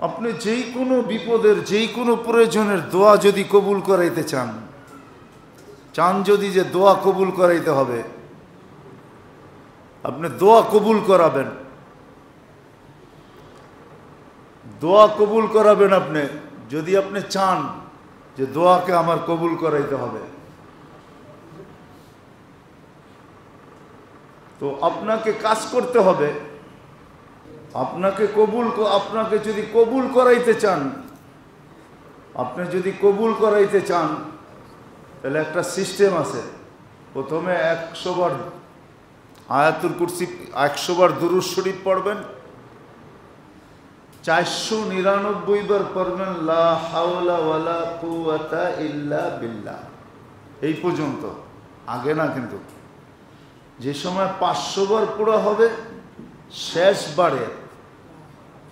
আপনি যেই কোনো বিপদের যেই কোনো প্রয়োজনের দোয়া যদি কবুল করাইতে চান, যদি যে দোয়া কবুল করাইতে হবে, আপনি দোয়া কবুল করাবেন, দোয়া কবুল করাবেন। আপনি যদি আপনি চান যে দোয়াকে আমার কবুল করাইতে হবে, তো আপনাকে কাজ করতে হবে। আপনাকে যদি কবুল করাইতে চান, আপনি যদি কবুল করাইতে চান, তাহলে একটা সিস্টেম আছে। প্রথমে 100 বার আয়াতুল কুরসি, 100 বার দুরূদ শরীফ পড়বেন, 499 বার পড়বেন লা হাওলা ওয়ালা কুওয়াতা ইল্লা বিল্লাহ, এই পর্যন্ত। আগে না, কিন্তু যে সময় 500 বার পুরো হবে, শেষ বারে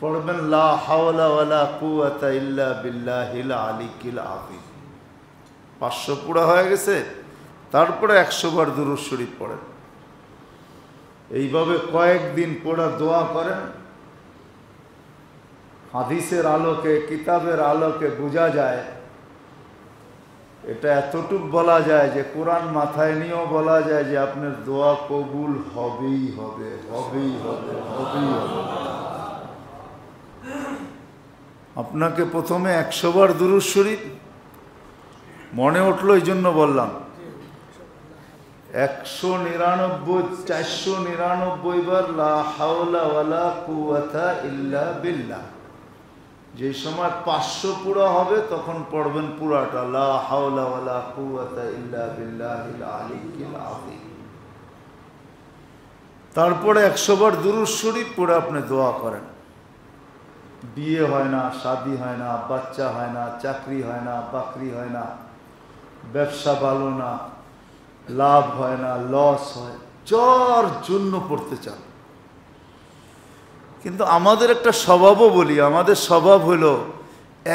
পড়বেন লা হাওলা ওয়ালা কুওয়াতা ইল্লা বিল্লাহিল আলিয়্যিল আযীম। 500 পুরো হয়ে গেছে, তারপরে 100 বার দুরূদ শরীফ পড়েন। এইভাবে কয়েকদিন পড়া দোয়া করেন। হাদিসের আলোকে, কিতাবের আলোকে বোঝা যায়, এটা এতটুক বলা যায় যে কোরআন মাথায় নিয়েও বলা যায় যে আপনার দোয়া কবুল হবেই হবে, হবেই হবে, হবেই হবে। আপনাকে প্রথমে 100 বার দুরূদ শরীফ মনে উঠলো, এই জন্য বললাম। 499 বার লা হাওলা ওয়ালা কুওয়াতা ইল্লা বিল্লাহ। যে সময় 500 পুরো হবে, তখন পড়বেন পুরাটা লা হাওলা ওয়ালা কুওয়াতা ইল্লা বিল্লাহিল আলিয়্যিল আযীম। তারপরে 100 বার দুরূদ শরীফ পড়ে আপনি দোয়া করেন। বিয়ে হয় না, শাদী হয় না, বাচ্চা হয় না, চাকরি হয় না, বাকরি হয় না, ব্যবসা ভালো না, লাভ হয় না, লস হয়, যার জন্য পড়তে চান। কিন্তু আমাদের একটা স্বভাবও বলি, আমাদের স্বভাব হইল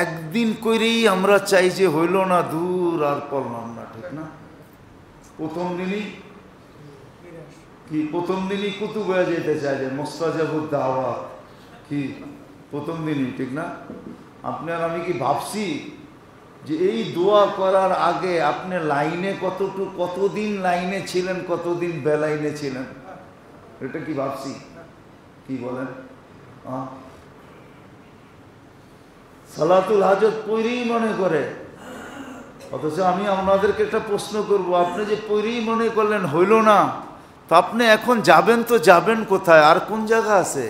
একদিন করেই আমরা চাই যে হইল না, দূর আর পড়লাম না, ঠিক না? প্রথম দিনই কুতুব হয়ে যেতে চাই, যে মুস্তাজাবুদ দাওয়াত কি প্রথম দিনই, ঠিক না? আপনি আর আমি কি ভাবছি যে এই দোয়া করার আগে আপনি লাইনে কতদিন লাইনে ছিলেন, কতদিন বেলাইনে ছিলেন? এটা কি ভাবছি? কি বলেন? সালাতুল হাজত পড়েই মনে করে, অথচ আমি আপনাদেরকে একটা প্রশ্ন করব, আপনি যে পড়েই মনে করলেন হইল না, তো আপনি এখন যাবেন, তো যাবেন কোথায়? আর কোন জায়গা আছে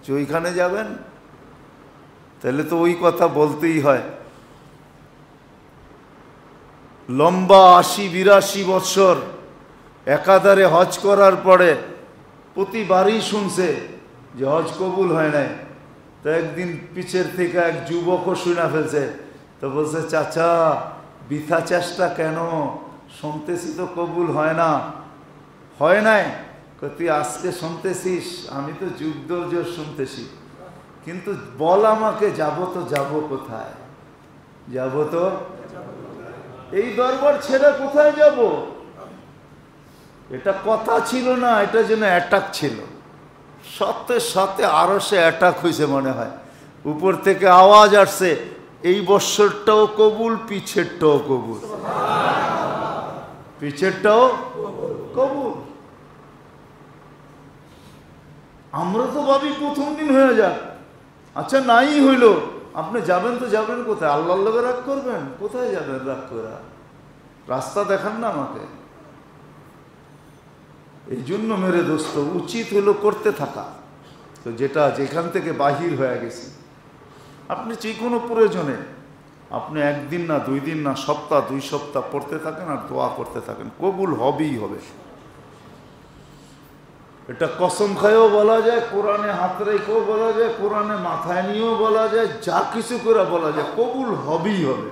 যে ওইখানে যাবেন? তাহলে তো ওই কথা বলতেই হয়। লম্বা 80-82 বছর একাধারে হজ করার পরে প্রতিবারই শুনছে যে হজ কবুল হয় নাই। তো একদিন পিছের থেকে এক যুবকও শুনে ফেলছে, তো বলছে, চাচা বৃথা চেষ্টা কেন, শুনতেছি তো কবুল হয় না। হয় নাই? তুই আজকে শুনতেছিস, আমি তো যুগ জোর শুনতেছি, কিন্তু বল আমাকে, যাব তো যাব কোথায়? যাব তো এই দরবার ছেড়ে কোথায় যাব? এটা কথা ছিল না, এটা যেন অ্যাটাক ছিল। সত্যের সাথে আরো সে অ্যাটাক হয়েছে মনে হয়। উপর থেকে আওয়াজ আসছে, এই বৎসরটাও কবুল, পিছেরটাও কবুল, পিছেরটাও কবুল। আমরা তো ভাবি প্রথম দিন হয়ে যাক, আচ্ছা নাই হইল, আপনি যাবেন তো যাবেন কোথায়? আল্লাহর লগে রাগ করবেন? কোথায় যাবেন রাগ করে? রাস্তা দেখান না আমাকে। এই জন্য মেরে দোস্ত, উচিত হলো করতে থাকা। তো যেখান থেকে বাহির হয়ে গেছি, আপনি যে কোনো প্রয়োজনে আপনি 1 দিন না, 2 দিন না, সপ্তাহ 2 সপ্তাহ পড়তে থাকেন আর দোয়া করতে থাকেন, কবুল হবেই হবে। এটা কসম খায়ও বলা যায়, কোরআনে হাত রেখেও বলা যায়, কোরআনে মাথায় নিয়েও বলা যায়, যা কিছু করে বলা যায়, কবুল হবেই হবে।